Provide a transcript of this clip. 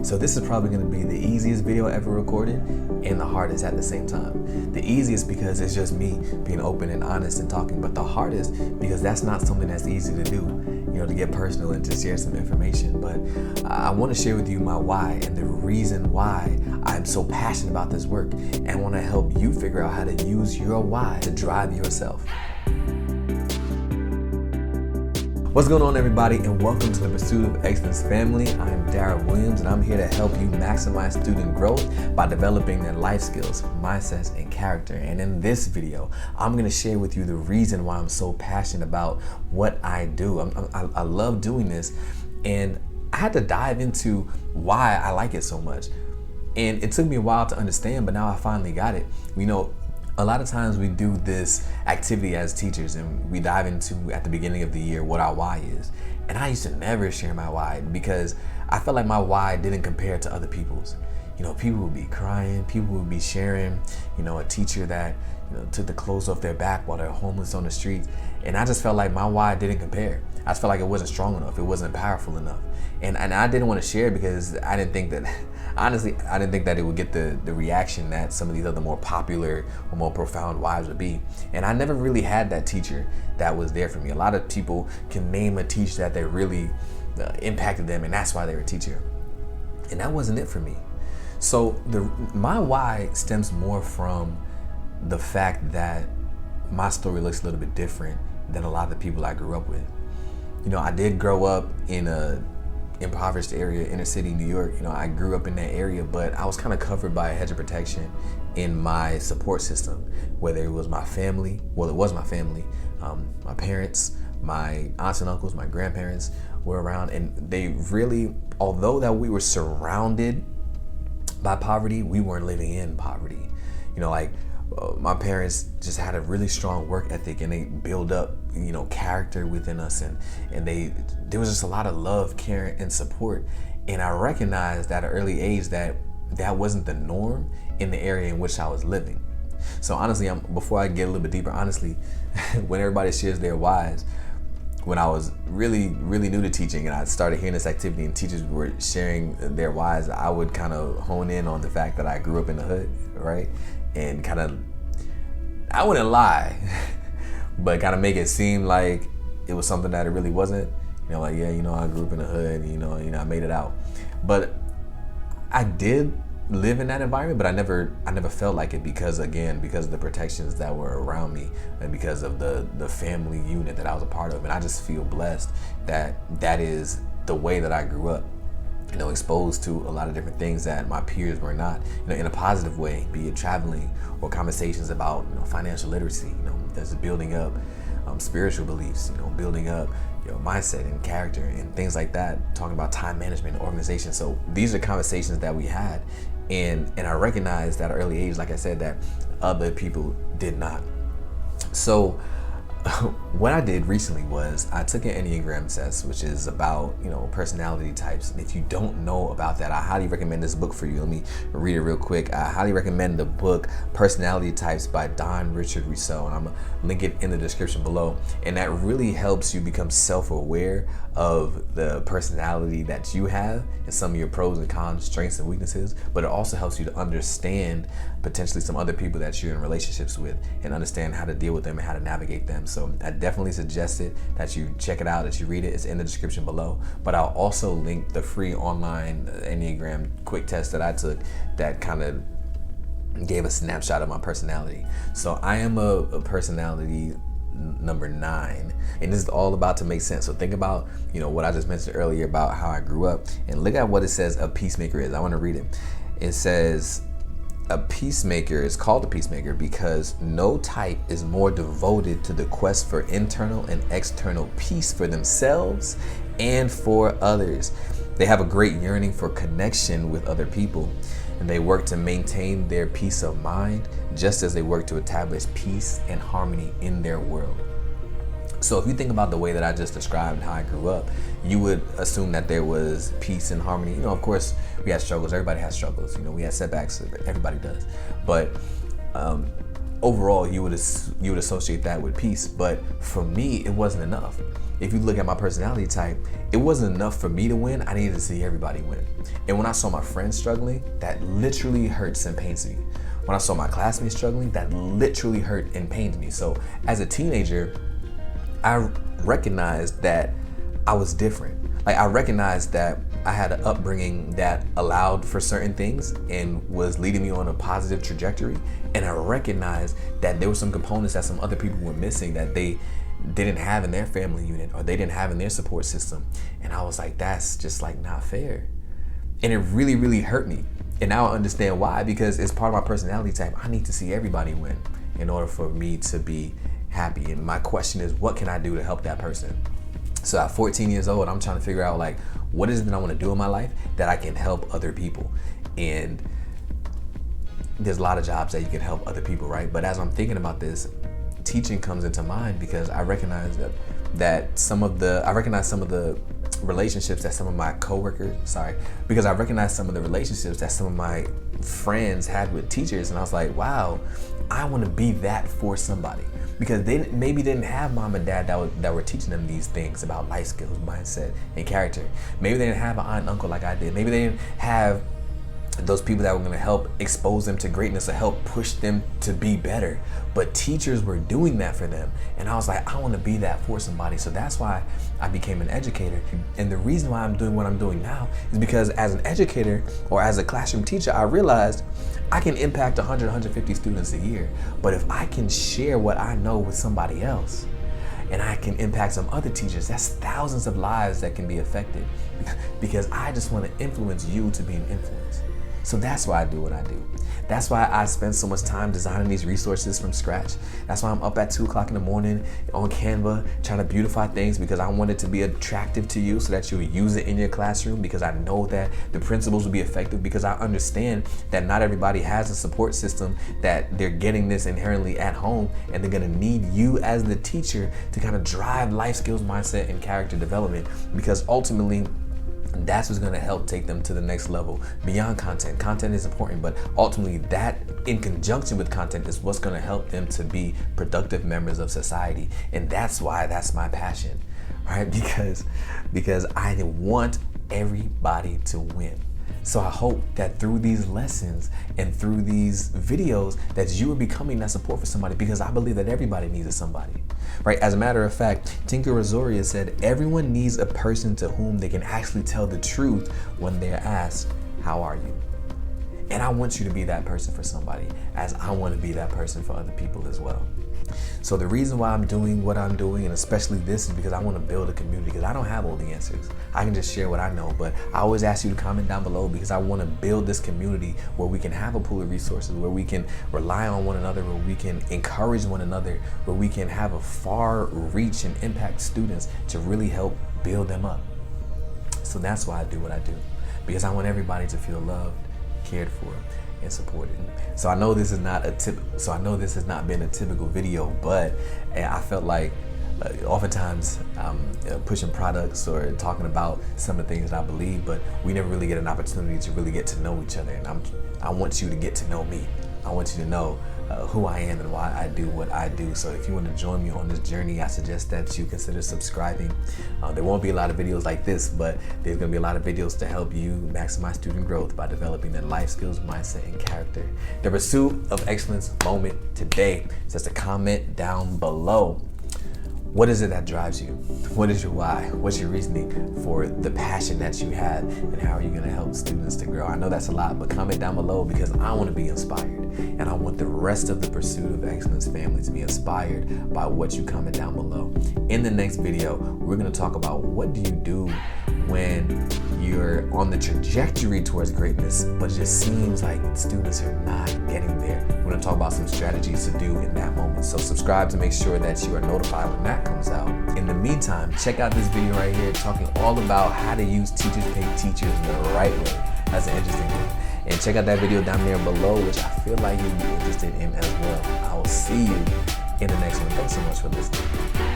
So this is probably going to be the easiest video ever recorded and the hardest at the same time. The easiest because it's just me being open and honest and talking, but the hardest because that's not something that's easy to do, to get personal and to share some information. But I want to share with you my why and the reason why I'm so passionate about this work, and want to help you figure out how to use your why to drive yourself. What's going on, everybody, and welcome to the Pursuit of Excellence family. I'm Daryl Williams, and I'm here to help you maximize student growth by developing their life skills, mindsets, and character. And in this video, I'm going to share with you the reason why I'm so passionate about what I do. I love doing this, and I had to dive into why I like it so much. And it took me a while to understand, but now I finally got it. A lot of times we do this activity as teachers and we dive into, at the beginning of the year, what our why is. And I used to never share my why because I felt like my why didn't compare to other people's. People would be crying, people would be sharing, a teacher that, took the clothes off their back while they're homeless on the streets. And I just felt like my why didn't compare. I just felt like it wasn't strong enough. It wasn't powerful enough. And I didn't want to share it because I didn't think that, honestly, I didn't think that it would get the reaction that some of these other more popular or more profound whys would be. And I never really had that teacher that was there for me. A lot of people can name a teacher that they really impacted them, and that's why they were a teacher. And that wasn't it for me. So my why stems more from the fact that my story looks a little bit different than a lot of the people I grew up with. I did grow up in a impoverished area, inner city New York. I grew up in that area, but I was kind of covered by a hedge of protection in my support system, whether it was my family. Well, it was my family. My parents, my aunts and uncles, my grandparents were around, and they really, although that we were surrounded by poverty, we weren't living in poverty. My parents just had a really strong work ethic, and they build up, character within us, and there was just a lot of love, care, and support. And I recognized at an early age that wasn't the norm in the area in which I was living. So honestly, before I get a little bit deeper, honestly, when everybody shares their whys, when I was really, really new to teaching and I started hearing this activity and teachers were sharing their whys, I would kind of hone in on the fact that I grew up in the hood, right? And kind of, I wouldn't lie, but kind of make it seem like it was something that it really wasn't. I grew up in the hood, I made it out. But I did live in that environment, but I never felt like it because of the protections that were around me and because of the family unit that I was a part of. And I just feel blessed that is the way that I grew up, exposed to a lot of different things that my peers were not, in a positive way, be it traveling or conversations about, financial literacy, there's building up spiritual beliefs, building up mindset and character and things like that, talking about time management and organization. So these are conversations that we had, and I recognized at an early age, like I said, that other people did not. So what I did recently was I took an Enneagram test, which is about, personality types. And if you don't know about that, I highly recommend this book for you. Let me read it real quick. I highly recommend the book Personality Types by Don Richard Russo, and I'm gonna link it in the description below. And that really helps you become self-aware of the personality that you have and some of your pros and cons, strengths and weaknesses, but it also helps you to understand potentially some other people that you're in relationships with and understand how to deal with them and how to navigate them. So I definitely suggest that you check it out, that you read it. It's in the description below. But I'll also link the free online Enneagram quick test that I took that kind of gave a snapshot of my personality. So I am a personality number 9, and this is all about to make sense. So think about what I just mentioned earlier about how I grew up, and look at what it says a peacemaker is. I want to read it. It says a peacemaker is called a peacemaker because no type is more devoted to the quest for internal and external peace for themselves and for others. They have a great yearning for connection with other people, and they work to maintain their peace of mind just as they work to establish peace and harmony in their world. So if you think about the way that I just described how I grew up, you would assume that there was peace and harmony. Of course, we had struggles. Everybody has struggles. We had setbacks. Everybody does. But overall you would associate that with peace. But for me, it wasn't enough. If you look at my personality type, it wasn't enough for me to win. I needed to see everybody win. And when I saw my friends struggling, that literally hurts and pains me. When I saw my classmates struggling, that literally hurt and pained me. So as a teenager, I recognized that I was different. Like, I recognized that I had an upbringing that allowed for certain things and was leading me on a positive trajectory. And I recognized that there were some components that some other people were missing that they didn't have in their family unit or they didn't have in their support system. And I was like, that's just like not fair. And it really, really hurt me. And now I understand why, because it's part of my personality type. I need to see everybody win in order for me to be happy. And my question is, what can I do to help that person? So at 14 years old, I'm trying to figure out, like, what is it that I want to do in my life that I can help other people? And there's a lot of jobs that you can help other people, right? But as I'm thinking about this, teaching comes into mind because I recognize that some of the relationships that some of my relationships that some of my friends had with teachers, and I was like, wow, I want to be that for somebody. Because they maybe didn't have mom and dad that were teaching them these things about life skills, mindset, and character. Maybe they didn't have an aunt and uncle like I did. Maybe they didn't have those people that were going to help expose them to greatness or help push them to be better. But teachers were doing that for them. And I was like, I want to be that for somebody. So that's why I became an educator. And the reason why I'm doing what I'm doing now is because as an educator or as a classroom teacher, I realized I can impact 100, 150 students a year. But if I can share what I know with somebody else, and I can impact some other teachers, that's thousands of lives that can be affected. Because I just want to influence you to be an influence. So that's why I do what I do. That's why I spend so much time designing these resources from scratch. That's why I'm up at 2 o'clock in the morning on Canva trying to beautify things, because I want it to be attractive to you so that you'll use it in your classroom, because I know that the principles will be effective, because I understand that not everybody has a support system, that they're getting this inherently at home, and they're gonna need you as the teacher to kind of drive life skills, mindset, and character development, because ultimately that's what's going to help take them to the next level beyond content. Content is important, but ultimately that in conjunction with content is what's going to help them to be productive members of society. And that's why that's my passion, right? Because I want everybody to win. So I hope that through these lessons and through these videos that you are becoming that support for somebody, because I believe that everybody needs a somebody, right? As a matter of fact, Tinker Razoria said, everyone needs a person to whom they can actually tell the truth when they're asked, how are you? And I want you to be that person for somebody, as I want to be that person for other people as well. So the reason why I'm doing what I'm doing, and especially this, is because I want to build a community, because I don't have all the answers. I can just share what I know, but I always ask you to comment down below, because I want to build this community where we can have a pool of resources, where we can rely on one another, where we can encourage one another, where we can have a far reach and impact students to really help build them up. So that's why I do what I do, because I want everybody to feel loved, cared for, and supported. So I know this is not this has not been a typical video, but I felt like oftentimes I'm pushing products or talking about some of the things that I believe, but we never really get an opportunity to really get to know each other. And I want you to get to know me. I want you to know who I am and why I do what I do. So if you want to join me on this journey, I suggest that you consider subscribing. There won't be a lot of videos like this, but there's going to be a lot of videos to help you maximize student growth by developing their life skills, mindset, and character. The pursuit of excellence moment today. Just a comment down below. What is it that drives you? What is your why? What's your reasoning for the passion that you have, and how are you going to help students to grow? I know that's a lot, but comment down below, because I want to be inspired, and I want the rest of the Pursuit of Excellence family to be inspired by what you comment down below. In the next video, we're going to talk about what do you do when you're on the trajectory towards greatness, but it just seems like students are not getting there. We're going to talk about some strategies to do in that moment. So subscribe to make sure that you are notified when that comes out. In the meantime, check out this video right here talking all about how to use Teachers Pay Teachers the right way. That's an interesting one. And check out that video down there below, which I feel like you'll be interested in as well. I will see you in the next one. Thanks so much for listening.